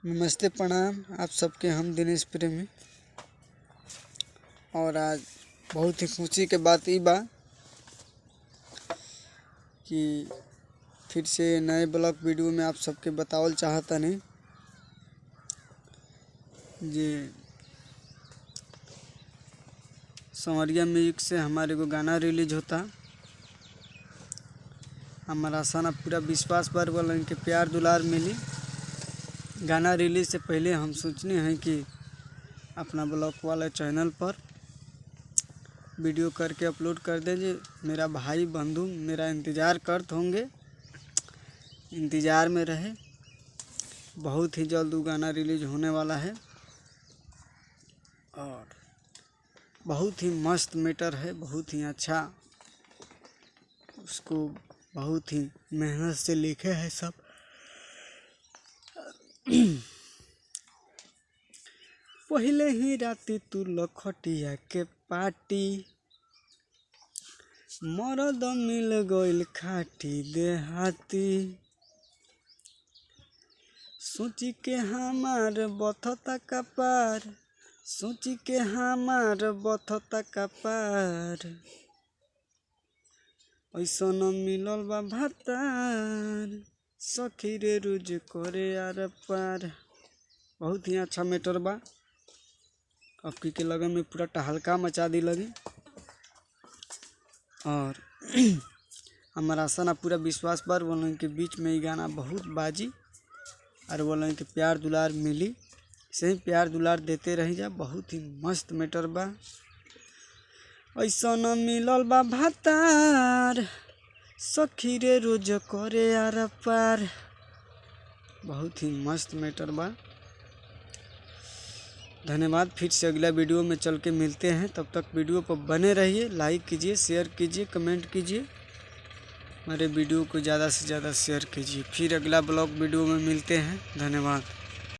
नमस्ते प्रणाम आप सबके। हम दिनेश प्रेमी और आज बहुत ही खुशी के बात ई बा कि फिर से नए ब्लॉग वीडियो में आप सबके बतावल चाहतनी जे संवरिया म्यूजिक से हमारे को गाना रिलीज होता। हमारा आशा ना पूरा विश्वास पर वाला इनके प्यार दुलार मिली। गाना रिलीज से पहले हम सोचने हैं कि अपना ब्लॉग वाले चैनल पर वीडियो करके अपलोड कर दीजिए। मेरा भाई बंधु मेरा इंतज़ार करते होंगे, इंतज़ार में रहे। बहुत ही जल्द वो गाना रिलीज होने वाला है और बहुत ही मस्त मैटर है, बहुत ही अच्छा। उसको बहुत ही मेहनत से लिखे हैं सब। पहले ही राती तू लखटिया के पाटी, मरद मिल गइल खाटी देहाती। सोची के हमार बथता कपार, सोची के हमार बथता कपार। ऐसन मिलल बा भातार, सखी रे रुज करे आर पार। बहुत ही अच्छा मैटर बा। अब के लगन में पूरा टहलका मचा दी लगी और हमारा आशा ना पूरा विश्वास पर बोलन के बीच में ही गाना बहुत बाजी और बोलन के प्यार दुलार मिली। से ही प्यार दुलार देते रही जा। बहुत ही मस्त मैटर बा। ऐसन मिलल बा भातार, सखी रे रोज करे आर पार। बहुत ही मस्त मैटर बा। धन्यवाद। फिर से अगला वीडियो में चल के मिलते हैं। तब तक वीडियो पर बने रहिए, लाइक कीजिए, शेयर कीजिए, कमेंट कीजिए। हमारे वीडियो को ज़्यादा से ज़्यादा शेयर कीजिए। फिर अगला ब्लॉग वीडियो में मिलते हैं। धन्यवाद।